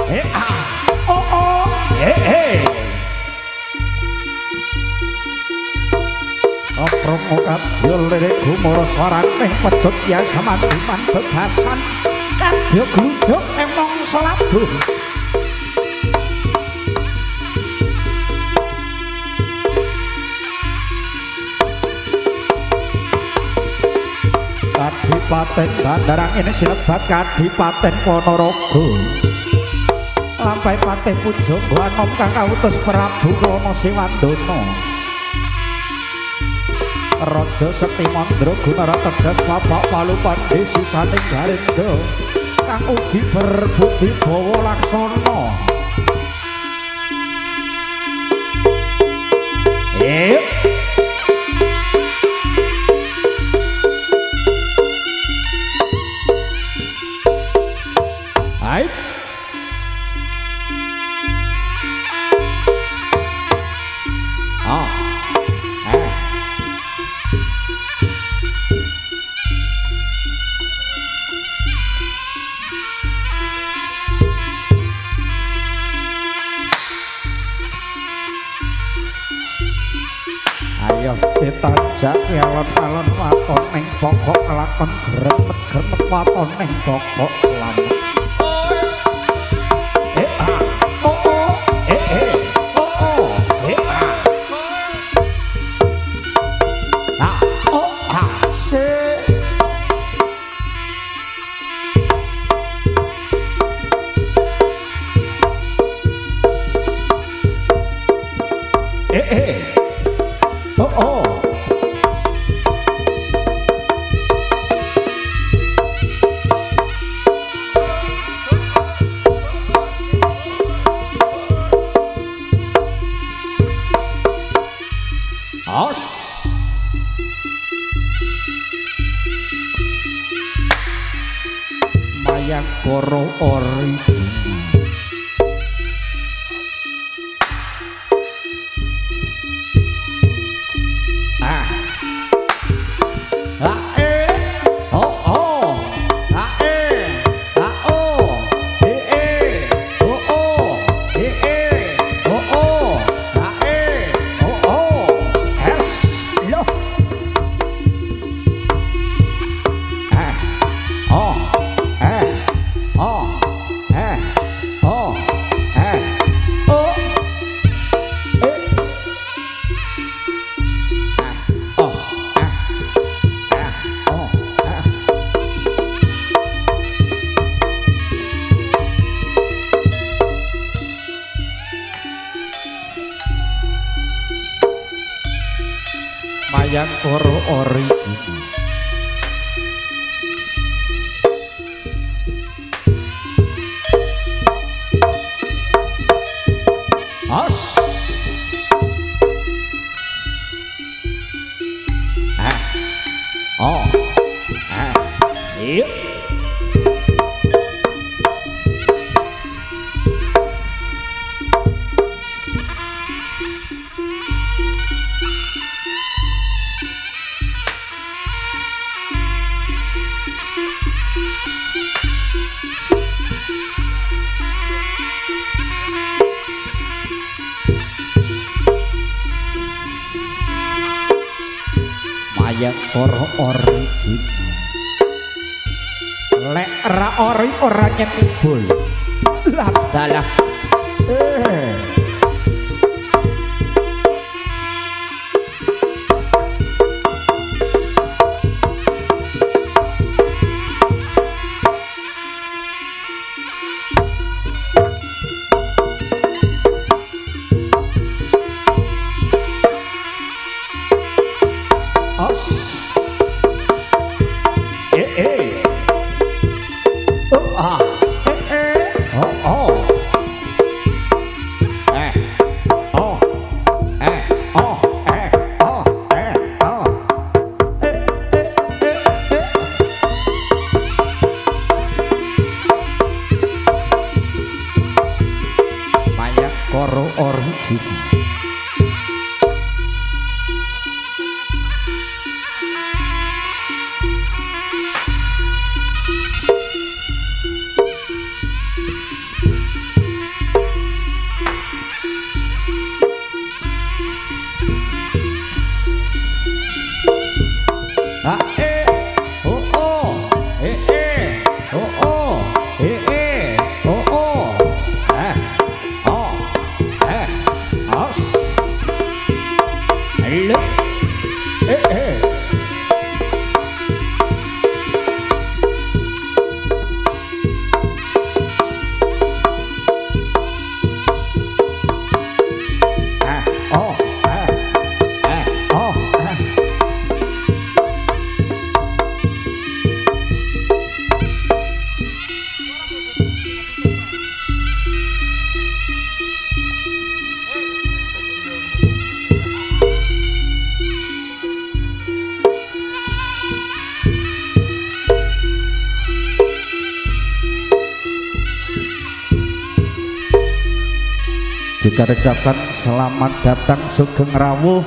Oh oh. Promo kadya lirik gumara swarane pedhot ya samandiman bebasan kadya gluduk emong salabuh Kadipaten Bandarang ini sinebat Kadipaten Ponorogo Lampai Patih Pujangga anom kang kautus Prabu Rama Sewandana Raja Sekti Mandra Gunara Tegas Bapak Palupandi sisaning Garendra kang ugi berbudi bawa laksana Hai Ayo ditajak alon-alon waton ning pokok lakon gremet-gremet waton ning pokok lamun Mayangkara original Mayangkara original Mayangkara original lek ra ori ora nyetibul lah dalah Mayangkara original dikerjakan selamat datang Sugeng Rawuh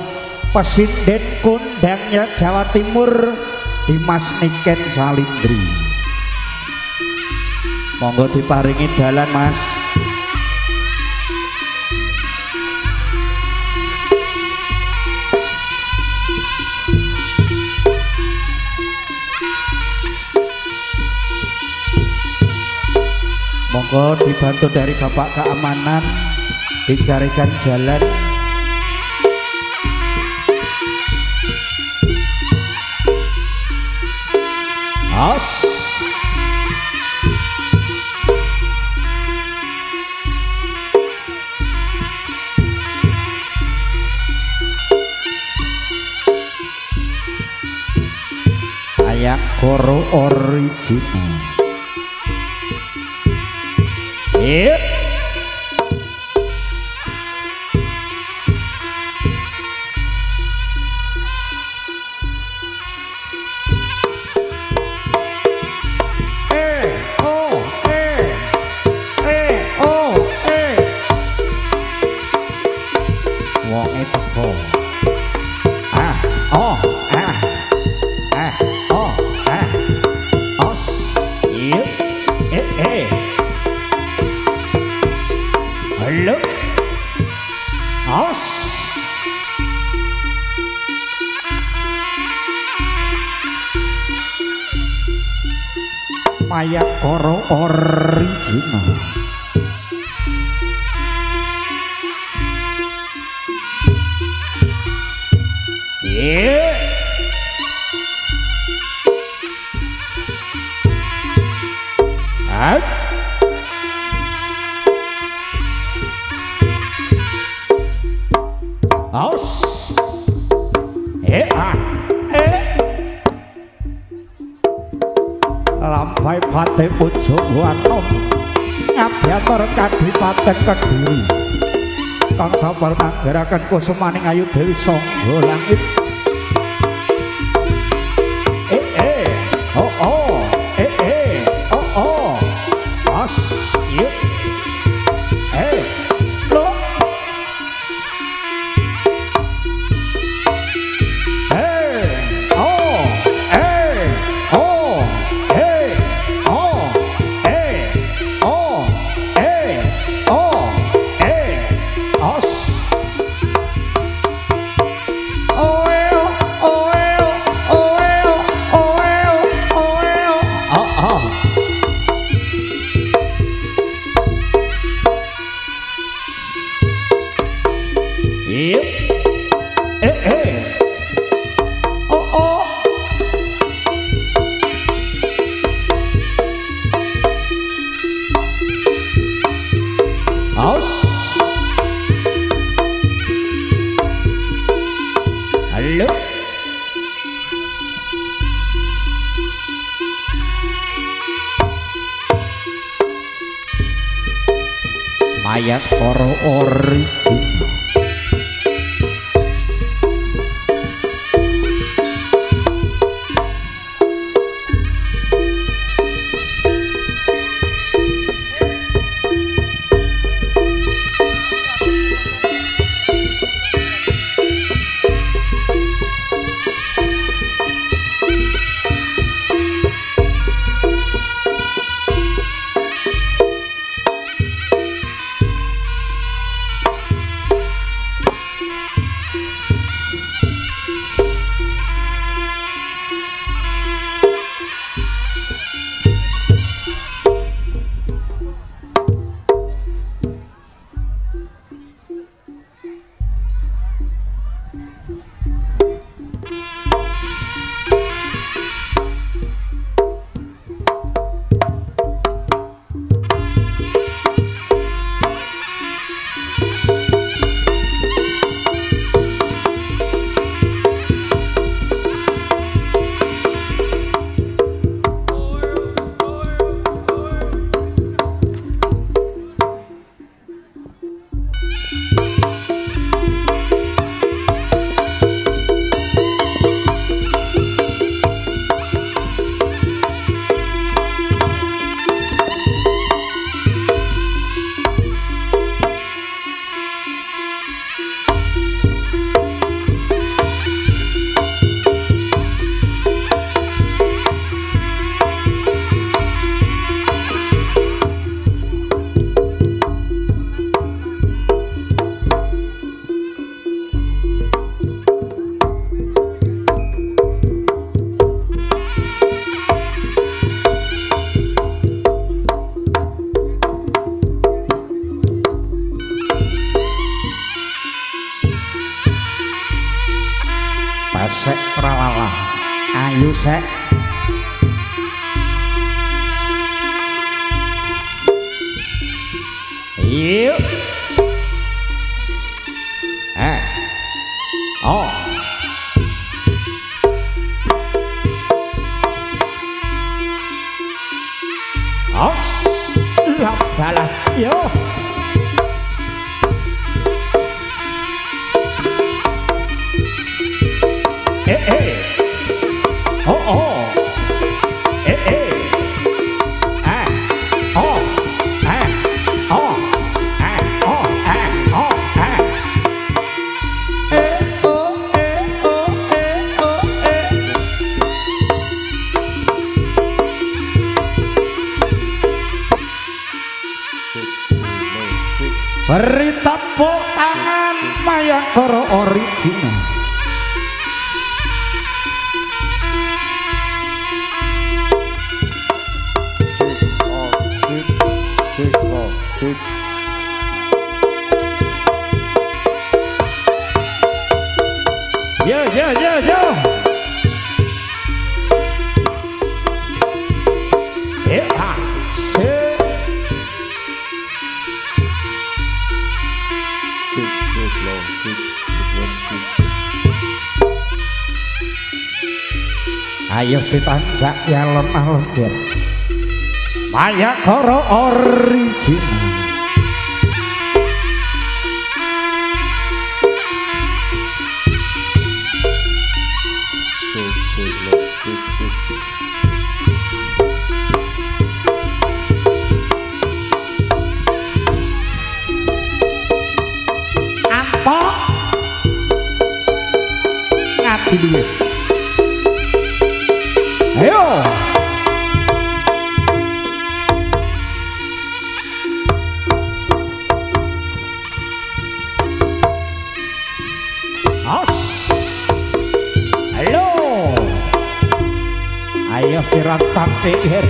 Pesinden Kondangnya Jawa Timur Dimas Niken Salindri. Monggo diparingi dalan Mas. Monggo dibantu dari Bapak Keamanan dicarikan jalan. Os. Kayak koro original. Yep. Wonge teko. Os. Yep. Halo. Os. Mayak koro original. Yeah. Aus. Lampai Pate Pujo Wanom Ngabiator Kadipaten Kediri Kang Sapar Nanggaraken Kusumaning Ayu Dewi Sangga Langit. Os. Yuk. Lo. Aus. Halo. Mayat koro original. ayo sek. Yuk. Oh. Os. Dalah. Yo. Oh oh. Oh. Oh. Beri tepuk tangan Mayakara original. Yo yo yo yo. Ayo ditanjak ya lemah lembut Mayakara original. Antok ngati duwe. Ayo. Os. Halo. Ayo dirantang pikir.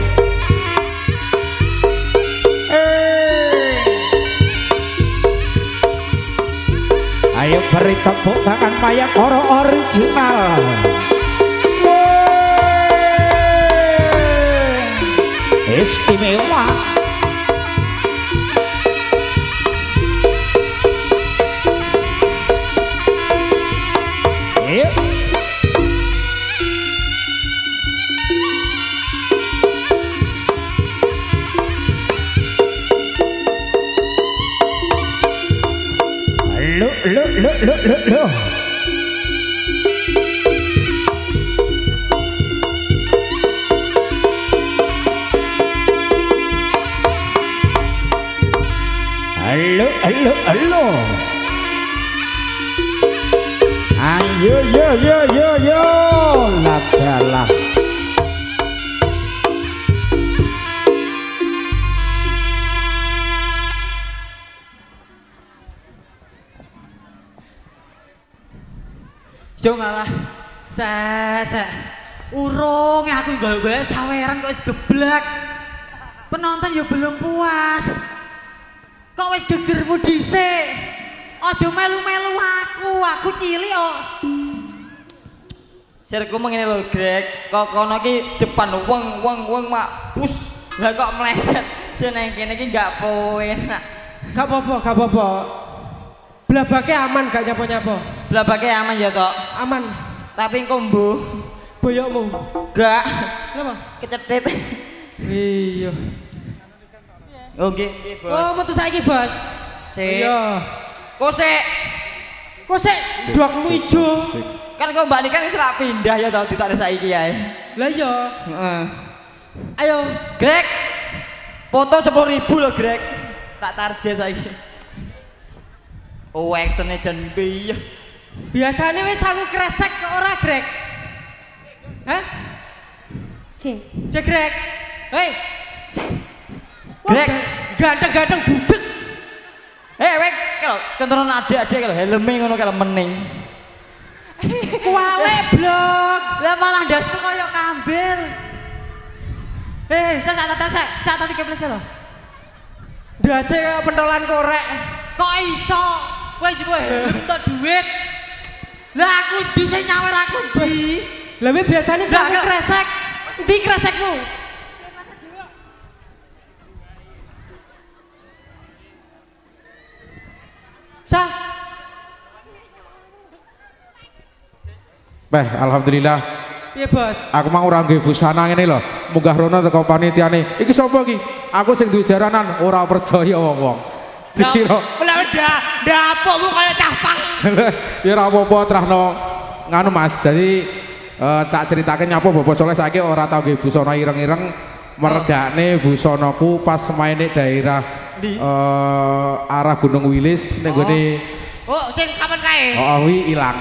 Ayo beri tepuk tangan Mayakara original. Istimewa. Yuk. Lu. Halo. Ayo yo. Ladalah. Yo ngalah. Urung aku golek saweran kok wis geblak. Penonton yo belum puas. Kok wis gegermu dhisik? Aja melu-melu aku cilik kok. Sirku mengene lho, Greg. Kok kono iki depan weng mak bus. Lah kok meleset. Seneng kene iki gak penak. Gak apa-apa. Blabake aman gak nyapa-nyapa. Blabake aman ya, Tok. Aman. Tapi engko mbuh boyokmu. Gak. Kenapa? Kecetit. Iya. Oh nggih, Bos. Oh, metu saiki, Bos. Sik. Iya. Kok sik duakmu ijo. Kan kok Mbak Nikan wis rak pindah ya tau ditak saiki ae. Lah iya. Heeh. Ayo, Greg. Foto 10.000 lho, Greg. Tak target saiki. Oh, actionnya jan piye? biasane wis aku kresek kok ora, Greg? Hah? Cek Greg. Hei. Greg, ganteng-ganteng budek. wek, kalau contohnya adik-adik kalau helme ngono kalau mening. Kuale blok. Lah malah ndasku kaya kambil. Saat tadi keples lho. Ndase kaya pentolan korek. Kok iso? Kowe juga helm tok duit. Lah aku bisa nyawer aku ndi? Lebih biasanya sampe kresek. Ndi kresekmu? Sah. Alhamdulillah. Piye, Bos? Aku mau ora nggih busana ngene lho. Munggah rono teko panitiane. Iki sapa iki? Aku sing duwe jaranan ora percaya wong-wong. Dikira Dapokmu kaya cah pang. ya ora apa-apa trahno nganu Mas. Jadi tak ceritake nyapa Bapak Soleh saiki ora tau nggih busana ireng-ireng meregakne busanaku pas main ning daerah arah Gunung Wilis ning gone Oh, sing kapan kae? Oh, kuwi ilang.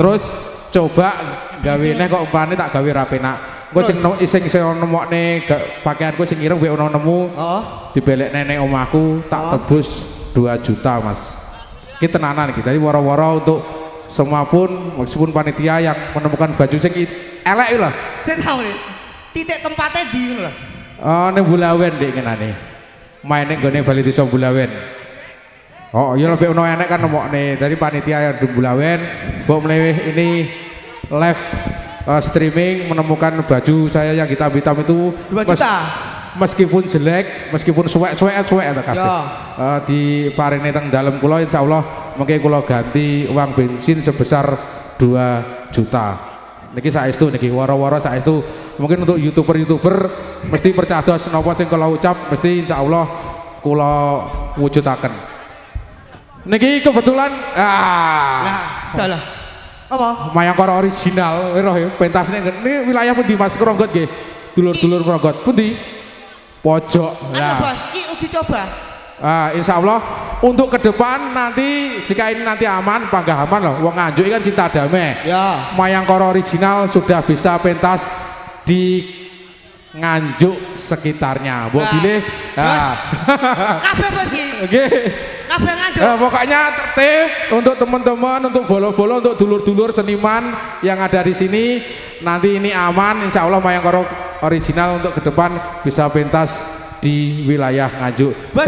Terus coba gawe neh kok umpane tak gawe ra penak. Engko sing nemokne pakaianku sing ireng wae ono nemu. Heeh. Dibelekne ning omahku tak tebus 2 juta, Mas. Iki tenanan iki. Jadi woro-woro untuk semua pun meskipun panitia yang menemukan baju sing elek lho. Sing tau titik tempatnya di ngono lho. Oh, ning Bulawen ndek ngenane. Main ning gone Bali Desa Bulawen. Oh, iya lebih ono enek kan nemokne. Dari panitia yang di Bulawen, mbok mleweh ini live streaming menemukan baju saya yang hitam-hitam itu 2 juta. Meskipun jelek, meskipun suwek ta kabeh. Di parene teng dalem kula insyaallah mengke kula ganti uang bensin sebesar 2 juta. Niki saestu niki woro-woro saestu. Mungkin untuk YouTuber mesti percados napa sing kula ucap mesti insyaallah kula wujudaken. Niki kebetulan dalah. Apa? Mayangkara original, roh ya, pentasnya ini wilayah pundi Mas Kronggot nggih. Dulur-dulur Kronggot pundi? Pojok. Anu Bos, iki uji coba. Insya Allah untuk ke depan nanti jika ini nanti aman, panggah aman loh. Wong Nganjuk kan cinta damai. Ya. Mayangkara original sudah bisa pentas di Nganjuk sekitarnya. Mbok pilih. Kabeh Bos iki. Oke. Kabeh Nganjuk. Pokoknya tertib untuk teman-teman, untuk bolo-bolo, untuk dulur-dulur seniman yang ada di sini. Nanti ini aman, insya Allah Mayangkara original untuk ke depan bisa pentas di wilayah Nganjuk. Bos,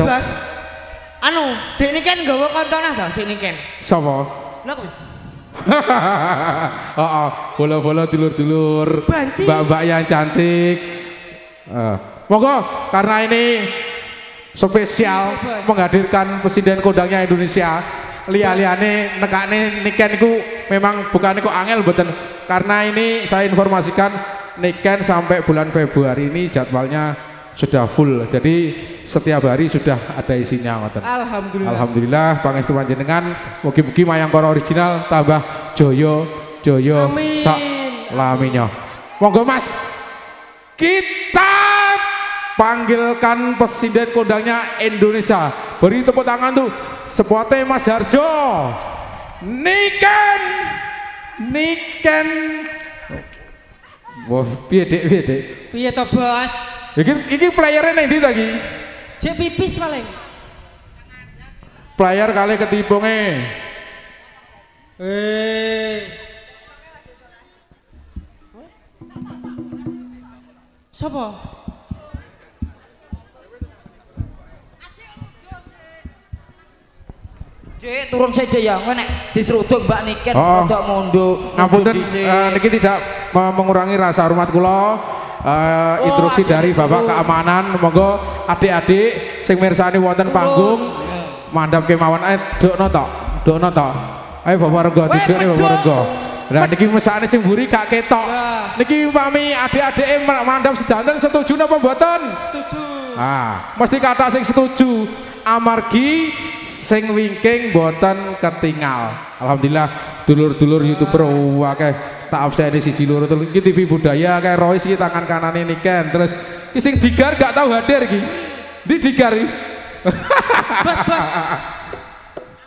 anu, dek ini kan nggawa kontona ta, dek ini kan. Sapa? Lha kuwi. Bolo-bolo dulur-dulur, Banci. mbak-mbak yang cantik. Monggo karena ini spesial menghadirkan Presiden Kondangnya Indonesia. Liane nekane niken iku memang bukan kok angel mboten. Karena ini saya informasikan niken sampai bulan Februari ini jadwalnya sudah full. Jadi setiap hari sudah ada isinya ngoten. Alhamdulillah. Alhamdulillah pangestu panjenengan mugi-mugi Mayangkara original tambah joyo Amin. sak laminyo. Monggo Mas. Kita panggilkan Presiden Kondangnya Indonesia. Beri tepuk tangan tuh sepote Mas Harjo. Niken. Wah, piye Dek? Piye to, Bos? Iki playernya nang ndi ta iki? Jek pipis paling. Player kali ketipunge. Sapa? Cek turun saja ya, nek diseruduk Mbak Niken rodok mondok. Ngapunten niki tidak mengurangi rasa hormat kula. Instruksi dari Bapak Keamanan, monggo adik-adik sing mirsani wonten panggung mandhap kemawon dokno tok. Ayo Bapak Renggo duduk nih Bapak Renggo. Lah niki mesakne sing mburi gak ketok. Niki upami adik-adik mandhap sedanten setuju napa mboten? Setuju. Mesti kata sing setuju. Amargi sing wingking boten ketinggal. Alhamdulillah dulur-dulur YouTuber akeh tak abseni siji loro telu iki TV budaya kayak Royce iki tangan kanane Niken terus iki sing digar gak tahu hadir iki. Ndi digar iki? Bos.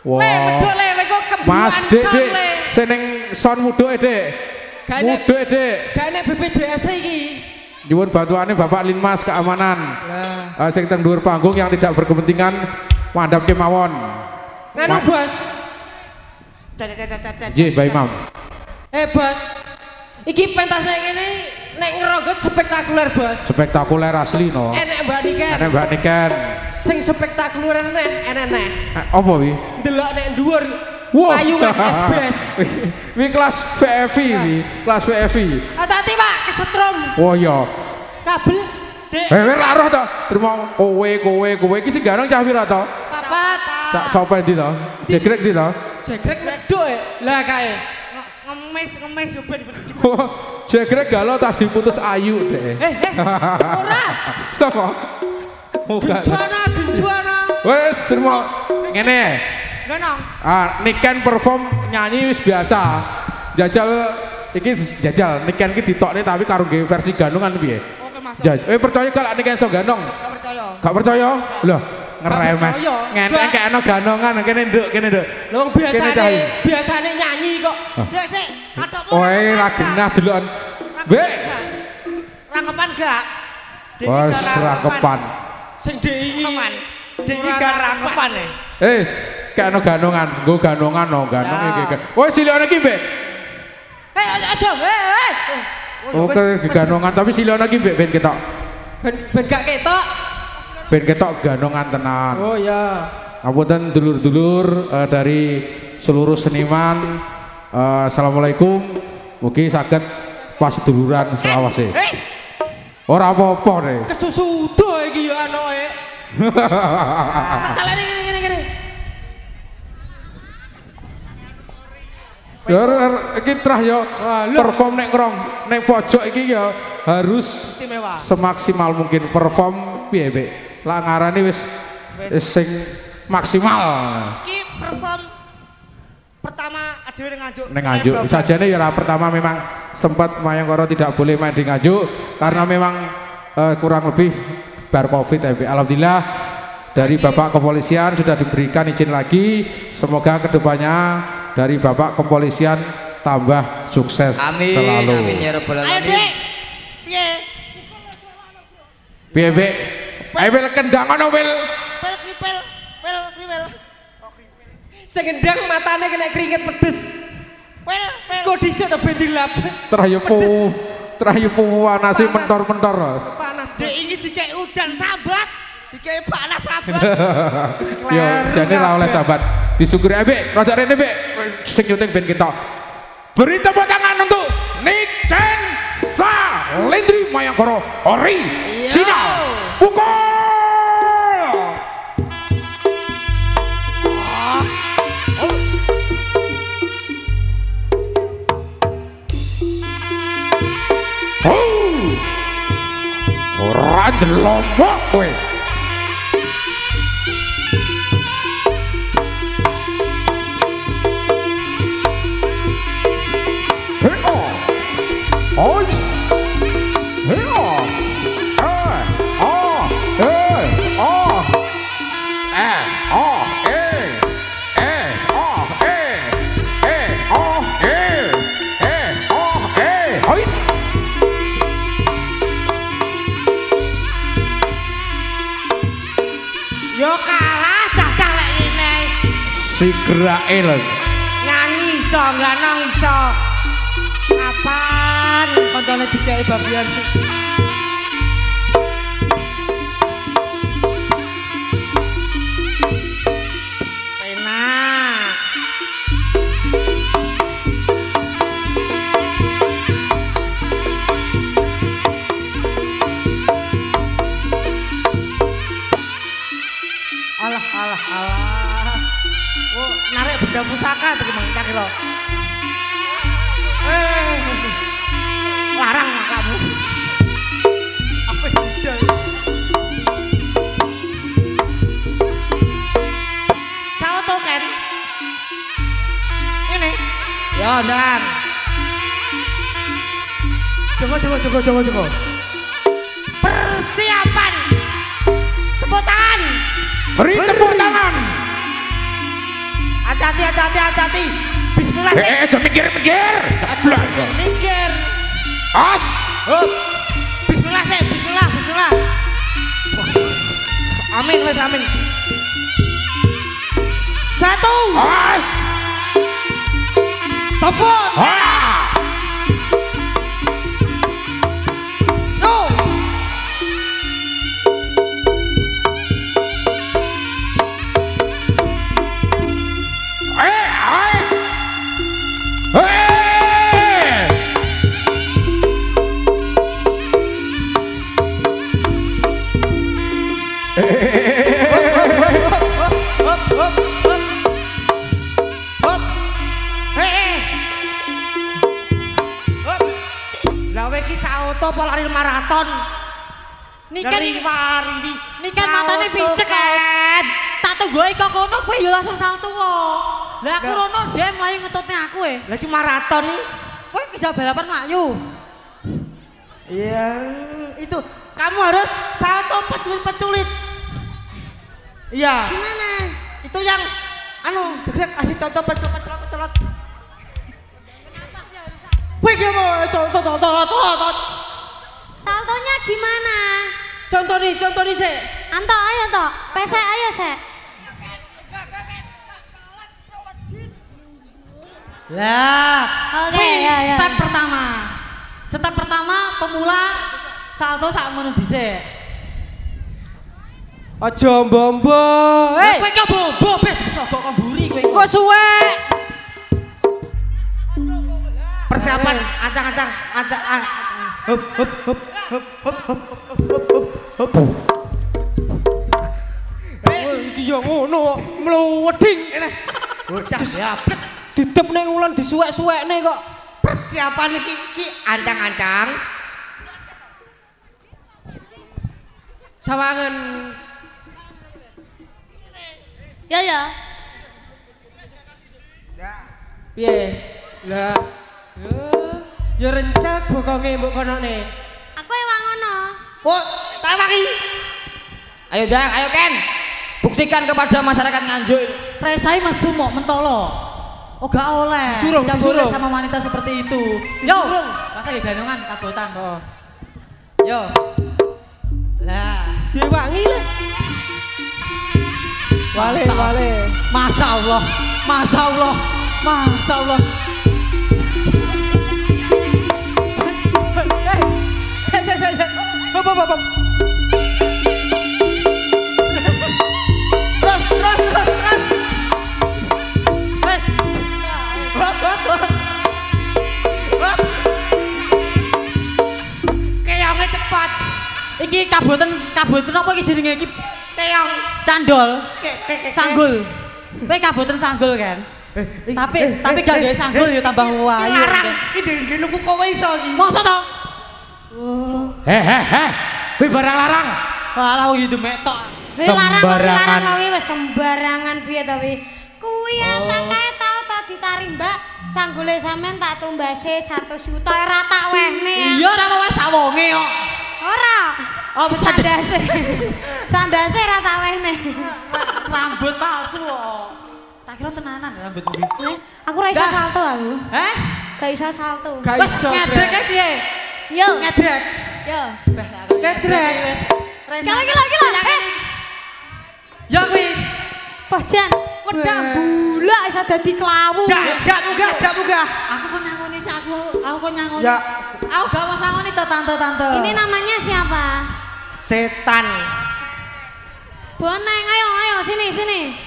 Wah. Medok le kok kebuan Mas Dek le. seneng son muduke Dek. Muduke Dek. Gak enek BPJS iki. Nyuwun bantuane Bapak Linmas Keamanan. Sing teng dhuwur panggung yang tidak berkepentingan mandhap kemawon. Nganu Bos. Nggih, Mbak Imam. Bos. Iki pentasnya ini nek ngerogot spektakuler Bos. Spektakuler asli no. Enek Mbak Niken. Sing Sing spektakuler enek. apa wi? Delok nek dhuwur Wah. Payungan SBS. Wi kelas VFI, kelas VFI. Hati-hati Pak, kesetrum. Oh iya. Kabel. Dek. Ora roh to. Terima kowe iki sing garong cah pira to? Papat. Cak sapa ndi to? Jegrek ndi to? Jegrek medok ya. Lah kae. Ngemis yo ben. Jegrek galo tas diputus ayu deh. Ora. Sapa? Genjuana. Wes terima ngene. Genong. Niken perform nyanyi wis biasa. Jajal iki jajal Niken iki ditokne tapi karo nggih versi ganongan piye? Oke Mas. Percaya gak Niken iso ganong? Gak percaya. Gak percaya? Lah ngeremeh. Ngentek kene ganongan kene nduk. Lho biasane nyanyi kok. Sik, kathokmu. Oh, ra genah deloken. Bek. Rangkepan gak? Wes rangkepan. Sing dek iki. Diki gak rangkepan e. Kayak no ganongan, gue ganongan no ganong iki. Woi silone iki, Mbek. Aja. Oke, ganongan tapi silone iki, Mbek, ben ketok. Ben gak ketok. Ben ketok ganongan tenan. Oh ya. Ngapunten dulur-dulur dari seluruh seniman. Assalamualaikum. Mugi saged pas duluran selawase. Ora apa-apa deh. Kesusudo iki ya anoke. Tak talene ngene. Iki trah yo perform nek ngrong nek pojok iki ya harus Istimewa. semaksimal mungkin perform piye Mbek. Lah ngarani wis sing maksimal. Iki perform pertama adewe ning Nganjuk. Ning Nganjuk. Sajane ya pertama memang sempat Mayangkara tidak boleh main di Nganjuk karena memang kurang lebih bar Covid ya Mbek. Alhamdulillah dari Bapak Kepolisian sudah diberikan izin lagi. Semoga kedepannya dari Bapak Kepolisian tambah sukses selalu. Amin ya rabbal alamin. Ayo Dek. Piye? Piye Mbek? Ayo wel kendang ana wel. Pel. Sing gendang matane kena keringet pedes. Pel. Kok dhisik to ben dilap. Terayu panase mentor-mentor. Panas. Dek iki dikek udan sambat. Dikek panas sambat. Yo, jane ra oleh sahabat. Disyukuri ae, Mbek. Rada rene, Mbek. Sing nyuting ben kita. Beri tepuk tangan untuk Niken Salendri Mayangkara Original. Pukul. Ora ndelompok kowe. Yo kalah dah lek ini. Si Grael Nyanyi iso, nglanong iso. Kapan koncone dikeki babian? Penak. Alah. Oh, narik benda pusaka tuh mangkat lho. Larang kamu. Apa benda? Sao token? Ini. Ya, dan. Coba. Persiapan. Tepuk tangan. beri tepuk tangan. Hati-hati. Bismillah. Jangan mikir. Mikir. As. Bismillah. Amin. 1. As. Tepuk. No. salto apa lari maraton. Niken Riwari. Niken matane picek kan. Tak tunggu kok kono kowe ya langsung salto kok. Lah aku rono dia mlayu ngetutne aku Lah iki maraton iki. Kowe bisa balapan mlayu. Iya, itu kamu harus salto peculit. Iya. Gimana? Itu yang Degrek kasih contoh peculit. Kowe ki mau tolot. Saltonya gimana? Contoh nih sik. Anto ayo toh, pesek ayo sek. Lah, Oke, kuwi ya. Step pertama pemula salto sak ngono dhisik. Aja mbombo. Kowe ki bobo bisa kok kemburi kowe. Kok suwe? Persiapan ancang-ancang hop. Iki yo ngono, mleweding. Bocah ya. Didep ning ulan disuwek-suwekne kok. Persiapan iki ancang-ancang. Sawangan. Ya. Piye? Lah. Ya rencak bokonge mbok konone. Aku ewang ngono. Oh, tak wangi. Ayo Dang, ayo Ken. Buktikan kepada masyarakat Nganjuk. Resai mesu mok mentolo. Oh gak oleh. Disuruh, Tidak boleh disuruh. sama wanita seperti itu. Yo, masa di ganungan kabotan. Oh. Yo. Lah, Diwangi lah. Wale. Masya Allah. Saya. Hop. Terus. Wes. Keongnya cepat. Iki kaboten apa iki jenenge iki? Keong. Candol. Sanggul. Kowe kaboten sanggul kan? Tapi gak gawe sanggul ya tambah wayu. Larang. Iki nunggu kowe iso iki. Masa to? Kuwi barang larang. Alah wong itu metok. Sembarangan. Kuwi wis sembarangan piye to wi? Kuwi tak kae tau to ditari Mbak. Sanggule sampean tak tumbase 1 juta ora tak wehne. Iya ora wis sawonge kok. Ora. Oh bisa Sandase. Sandase ora tak wehne. rambut palsu kok. Tak kira tenanan rambut kuwi. Aku ora iso Dah. salto aku. Heh? Gak iso salto. Wes ngedrek ae piye? Yo. Ngedrek. Yo. Ngedrek. Gila. Ya kuwi. Pojan, wedang bulak iso dadi klawu. Jak munggah. Aku kok nyangoni sik aku kok nyangoni. Ya. Aku gak mau sangoni to tante. Ini namanya siapa? Setan. Boneng, ayo sini.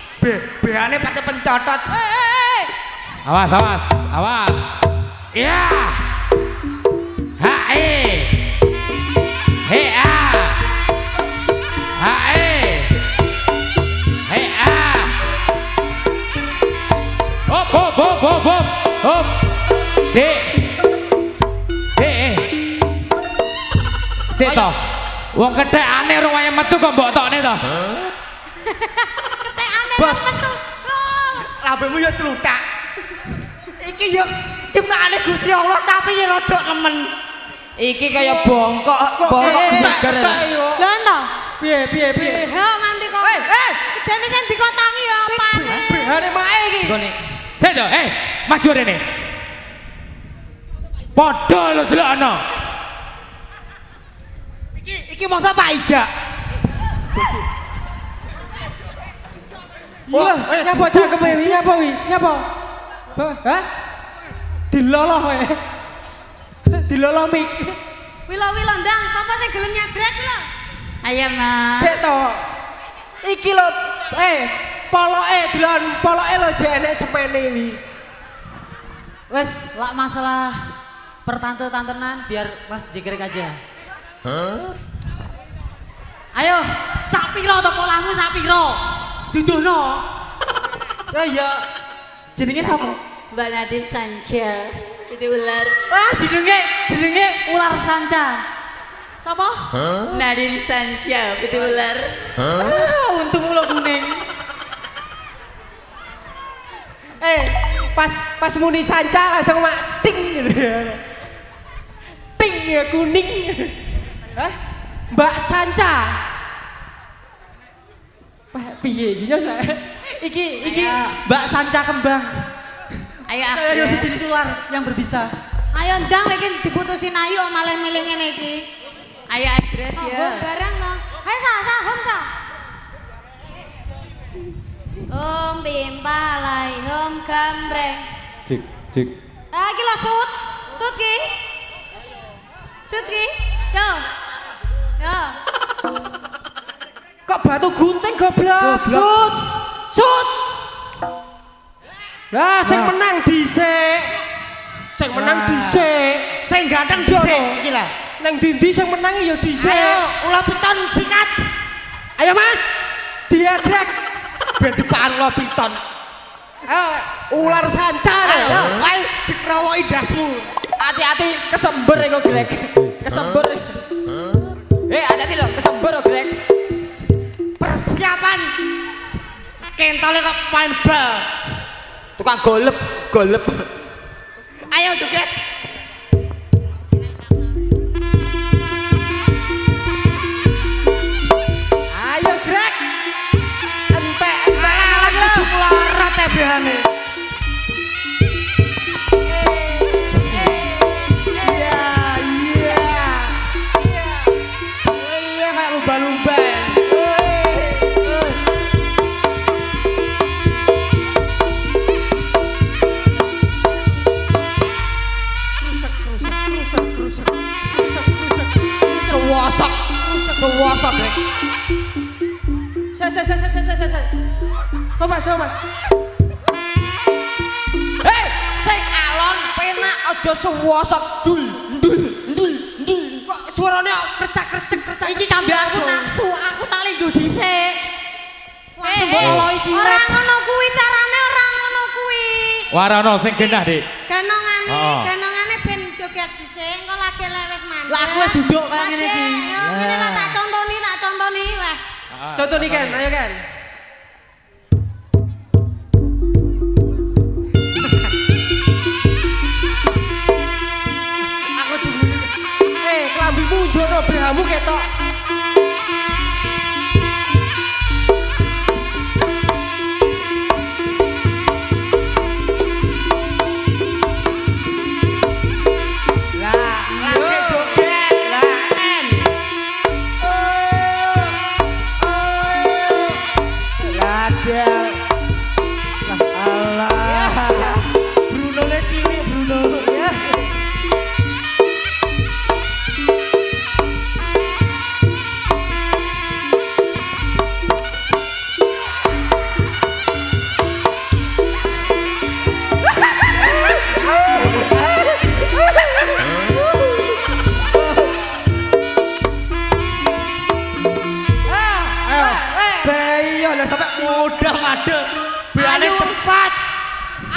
Behane pakai pencotot. Awas. Ya. Hae. Hea. Hae. Hea. Hop. Dek. Sik to. Wong kethekane urung wayah metu kok mbok tokne to. Ketekane Bos. metu. Lambemu ya celutak. Iki ya ciptaane Gusti Allah tapi ya rada nemen. Iki kaya bongkok segar. Lho ento. Piye? Ha nganti kok. Jane sing dikotangi ya apane? Behane mae iki. Gone. Sik to, maju rene. Padha lho delokno. Iki masa Pak Ida. Wah, nyapa cakep wi? Nyapa? Hah? Diloloh kowe. Diloloh mik. Wilo ndang, sapa sing gelem nyadrek lho? Ayo, Mas. Sik to. Iki lho, poloke lho jek enek sepene wi. Wes, lak masalah pertante-tantenan biar Mas jegrek aja. Ayo, sapiro to polahmu sapiro? Duduhno. Oh iya. Jenenge sapa? Mbak Nadine Sanjel. Piti ular. Wah, jenenge ular sanca. Sapa? Nadine Sanca, piti ular. Untung lo kuning. Pas muni sanca langsung mak ting gitu. Ting ya kuning. Hah? Mbak Sanca. Piye iki yo saya? Iki Mbak Sanca kembang. Ayo sejenis ular yang berbisa. Ayo ndang iki diputusin ayu malah milih ngene iki. Ayo Adret Oh, ya. bareng to. Ayo hom sa. Om bimpalai om gambreng. Cik. Ah iki lho sut ki. Sut ki. Yo. Kok batu gunting goblok? Sut. Lah sing menang dhisik. Sing ganteng dhisik iki lah. Nang ndi sing menang ya dhisik. Ayo, ulah piton sikat. Ayo Mas. Diadrek. Ben dipan ulah piton. Ayo ular sanca. Ayo dikerowoki dasmu. Hati-hati kesember iku Grek. Kesember. Hati-hati lho, kesember Grek. Persiapan. Kentole kok main bal. Tukang golep. Ayo Duket. Ayo Grek. Entek lagi melarat tebehane. Iya kayak lumba-lumba. Sewosok Grek. Saya. Oh Mas. Hei, sing alon penak aja sewosok dul. Kok suarane krecak. Iki sampe aku nafsu, aku tak linggo dhisik. Langsung mbok loloi silet. Ora ngono kuwi carane, ora ngono kuwi. Warana sing genah, Dik. Ganongane ben joget dhisik, engko lagi lewes mandek. Lah aku wis duduk kaya ngene iki. Yo ngene lah tak contoni wah. Contoh nih Ken, ayo Ken. Aku dulu. Kelambimu jono BH-mu ketok.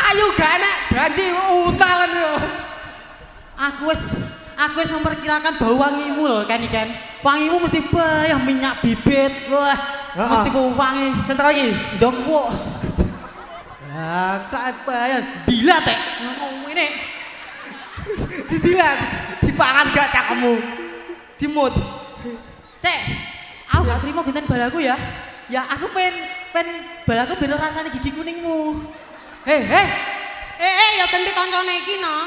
Ayo gak enak banci utalan yo. Aku wis memperkirakan bau wangimu lho kan ikan. Wangimu mesti bayah minyak bibit. Wah, mesti ku wangi. Centang iki, Ndok kok. Lah, kak bayah dilat teh. Ngomong ini. didilat, dipangan gak cakemu. Dimut. Sek, aku gak terima ginten balaku ya. Ya aku pengen balaku bener rasanya gigi kuningmu. Hei, Ya ganti koncone iki no.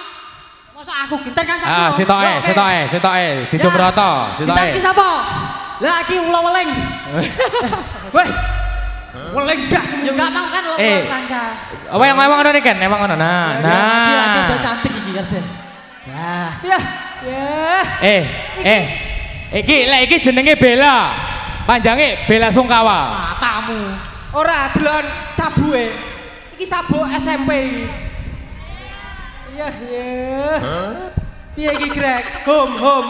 masa aku ginten kan satu. Ah, sitoke, didumroto, Ginten sitoke. iki sapa? Lah iki ula weleng. Weh. Weleng das yo gak mau kan lo sanca. Apa yang ngomong ngono nih Ken? Emang ngono. Nah. Laki-laki udah cantik iki kan. Nah. Ya. Iki jenenge Bella. Panjange Bella Sungkawa. Matamu. Ora delon sabue. Iki sabu SMP. Iya. Piye iki Greg? Hom.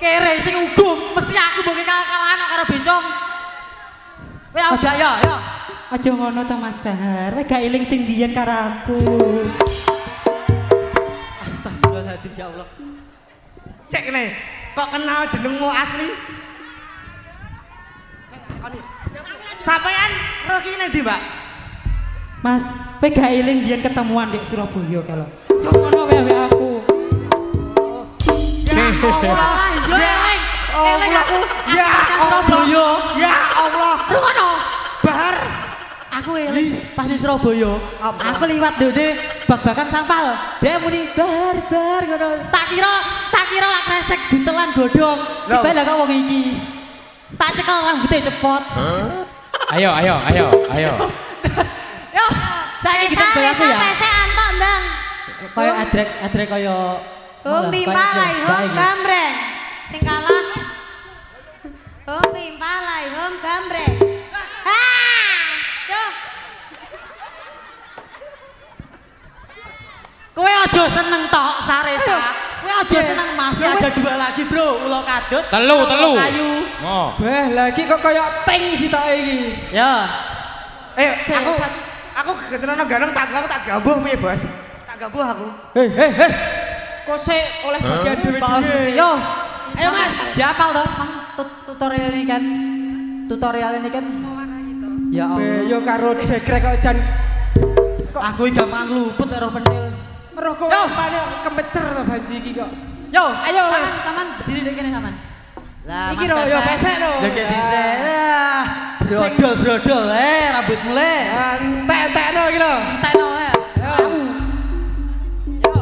Kere sing ugum mesti aku mbok kalah-kalahan karo bencong. Weh udah ya. Aja ngono to Mas Bahar, kowe gak eling sing biyen karo aku. Astagfirullahaladzim ya Allah. Cek kene, kok kenal jenengmu asli? Sampean Roki nang ndi, Mbak? Mas, kowe gak eling biyen ketemuan di Surabaya kalau. Cokono wae aku. Ya Allah, eling. Eling aku. Ya Allah. Ya Allah. Rungono. Bahar. Aku eling pas di Surabaya. Aku liwat dene bak-bakan sampal. Dia muni bar ngono. Tak kira lak resek ditelan godhong. Tiba lah kok wong iki. Tak cekel rambutnya cepot. Ayo. Yo, saya kita biasa ya. Sampai saya antok ndang. Kayak adrek kaya Pimpalai home gambreng. Sing kalah. Pimpalai home gambreng. Yo. Kowe aja seneng tok Saresa. Kowe aja seneng masih ada dua lagi, Bro. Ulo kadut. Telu. Kayu. Oh. Beh, lagi kok kaya ting sitoke iki. Ya. Aku ketenan ganang tak gambuh piye, Bos? Tak gambuh aku. Hei. Kok sik oleh bagian dhewe-dhewe. Yo. Ayo Mas, japal toh tutorial ini kan. Ya Allah. Yo karo jegrek kok jan Kok aku iki gampang luput lek roh pentil. roh kowe pane kemecer to baji iki kok. Yo, ayo sampean berdiri nek kene sampean. Lah iki yo pesek lho. Lha ki dhisik. Brodol rambutmu le. Entek-entekno iki lho. Entekno ae. Kamu. Yo.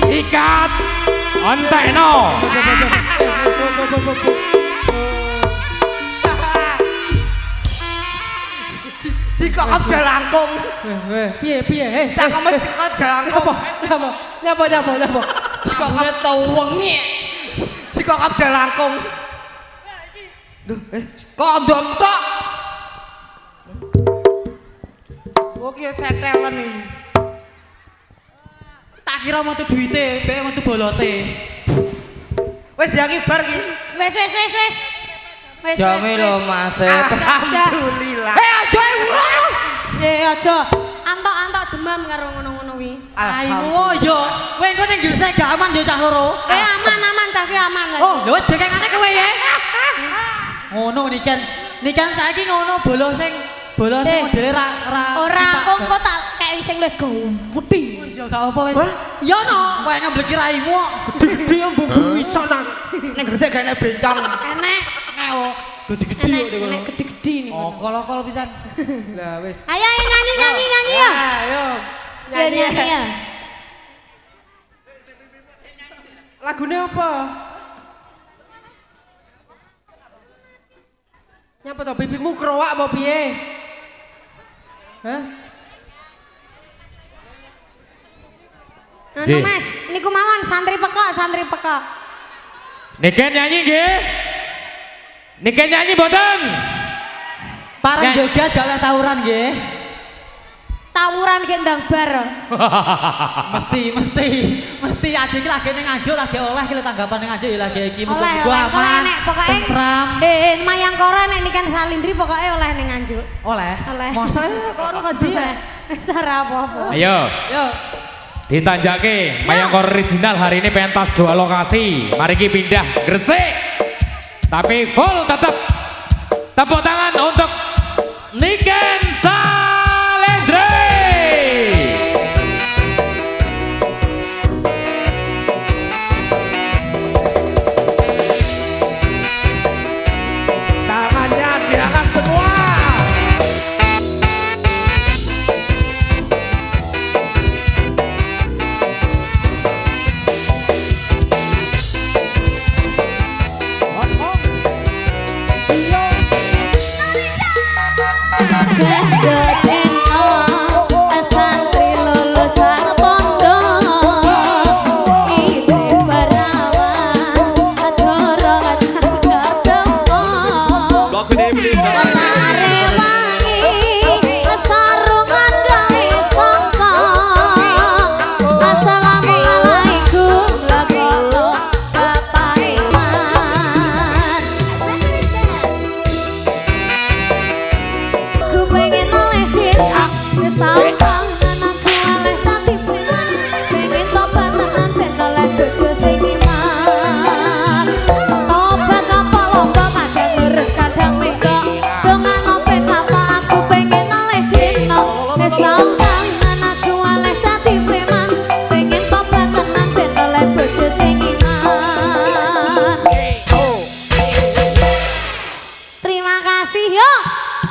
Sikat ontekno. Dikokop jalangkung. Piye? Cangkeme dikokop jalangkung. Nyapa. Dikokop tuwengi. Dikokop jalangkung. Duh, kondom tok. Oh ki setelen iki. Tak kira metu duite, mbek metu bolote. Wis ya ki bar ki. Wes. Jame lho Mas. Alhamdulillah. Aja Aja. Antok demam karo ngono-ngono kuwi. Ayo yo, kowe engko ning gresik gak aman yo cah loro. Aman cah ki aman. Oh, lho dekengane kowe ya. Ngono nikan saiki ngono bolos sing modele ora kok tak kei sing luwih gawedi. Yo gak apa wis. Yo no, kowe ngambleki raimu kok gede-gede yo mbungbu iso nang. Ning gresik gak enek bencong. Enek. Oh, gede-gede yo. Enek gede-gede ini. Oh, kol-kol pisan. Lah wis. Ayo nyanyi ya. Ayo. Nyanyi ya. Lagune apa? Nyapa to pipimu krowak apa piye? Hah? Anu Mas, niku mawon santri pekok. Niken nyanyi nggih? Niken nyanyi mboten? Parang joget gak oleh tawuran nggih. Tawuran ki ndang bar. Mesti adik iki lagi ning Nganjuk lagi oleh ki tanggapan ning Nganjuk ya lagi iki Oleh aman. Tentram. Mayangkara nek nikan Salindri pokoke oleh ning Nganjuk. Oleh. Oleh. Masa kok ora dia. Wis ora apa-apa. Ayo. Yo. Ditanjake Mayangkara original hari ini pentas 2 lokasi. Mari kita pindah Gresik. Tapi full tetap. Tepuk tangan untuk Niken Salendre. Tangannya diangkat semua.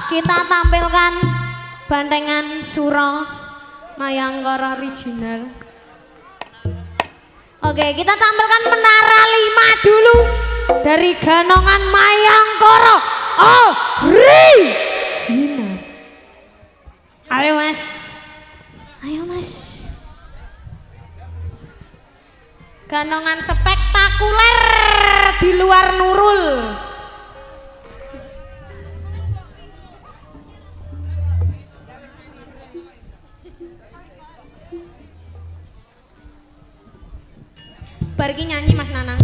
Kita tampilkan bandengan Suro Mayangkara original. Oke, kita tampilkan Menara 5 dulu dari Ganongan Mayangkara original. Ayo mas, ayo mas. Ganongan spektakuler di luar Nurul. Pergi nyanyi Mas Nanang.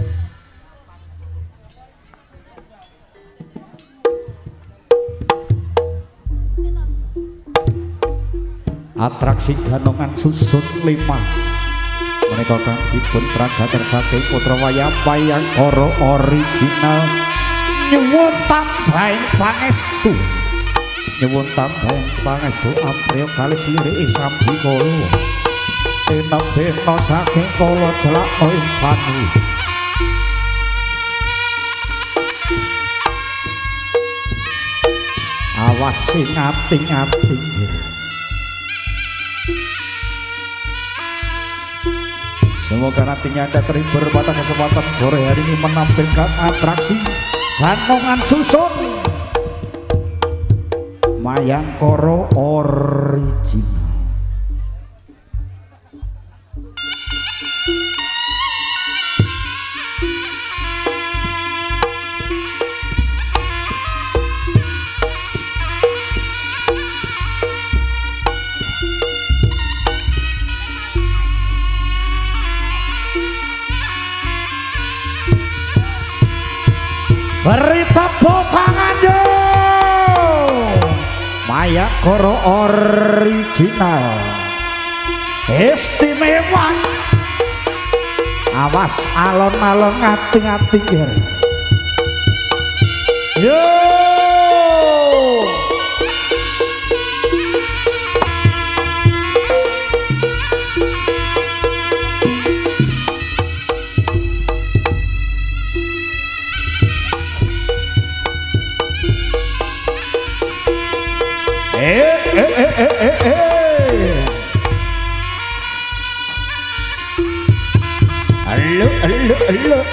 Atraksi Ganongan Susun 5 menika kang dipun pragaten saking putra wayang Mayangkara original. Nyuwun tambahing pangestu, nyuwun tambahing pangestu apriya kalih lirike Sambikala. Beno saking kala jelakno ing panu. Awas sing ating-ating. Semoga nantinya Anda terhibur pada kesempatan sore hari ini menampilkan atraksi Ganongan Susun Mayangkara original. Beri tepuk tangan yo, Mayangkara original istimewa. Awas alon-alon ngating-ating yo.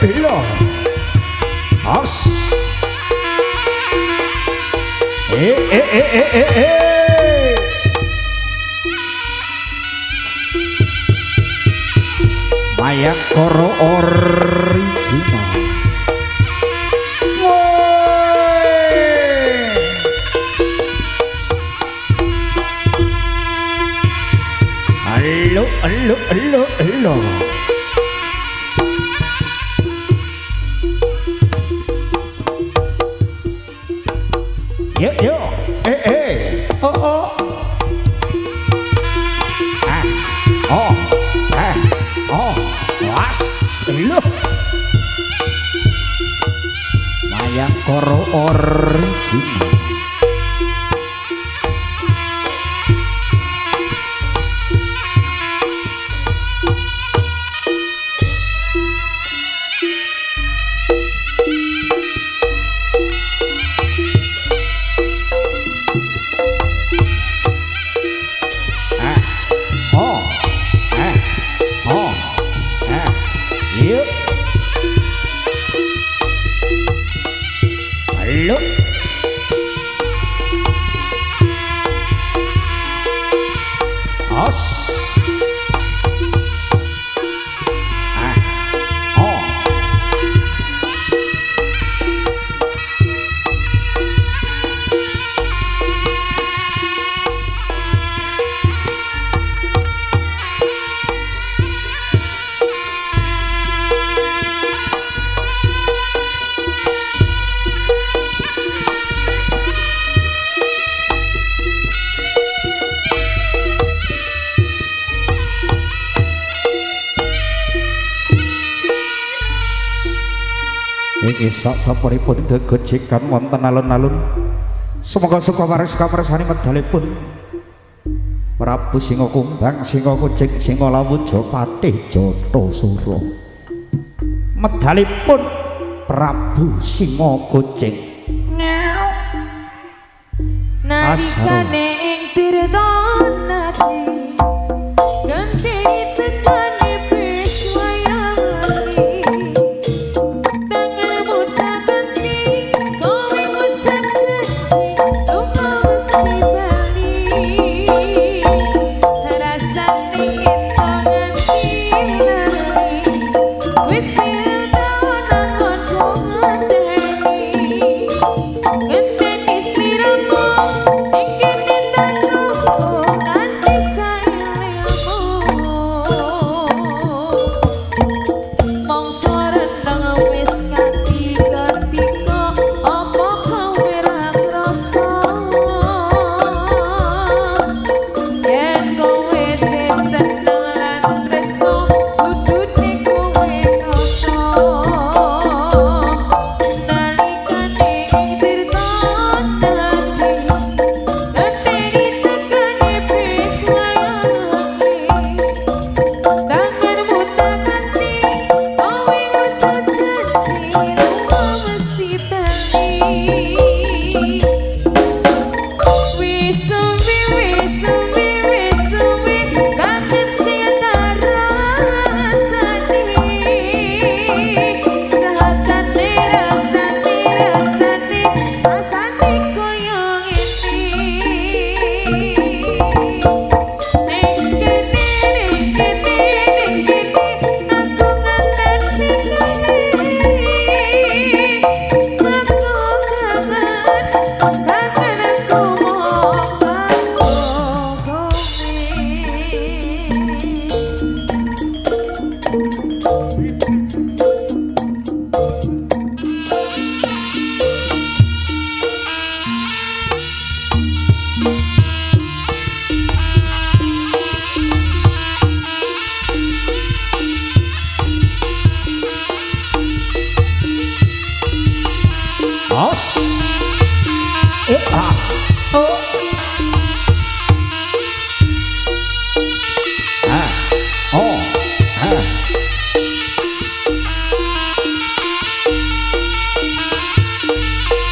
Halo. Os. Mayangkara original. Halo. Yo. Oh. As lho Mayangkara original Isak baparipun gegejikan wonten alun-alun semoga suka waris kamirsani medalipun Prabu Singa Kumbang Singa Kucing Singa Lawuja Patih Jatasura medalipun Prabu Singa Kucing nalikane ing tirta nadi genteni tekane Biswayati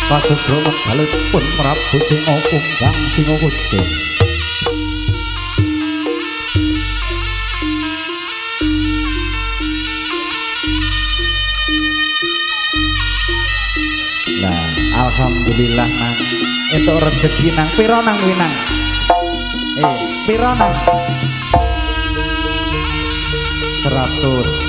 Pasusro medalipun Prabu Singa Kumbang Singa Kucing Nah, alhamdulillah nang itu rezeki nang pira nang winang pira nang 100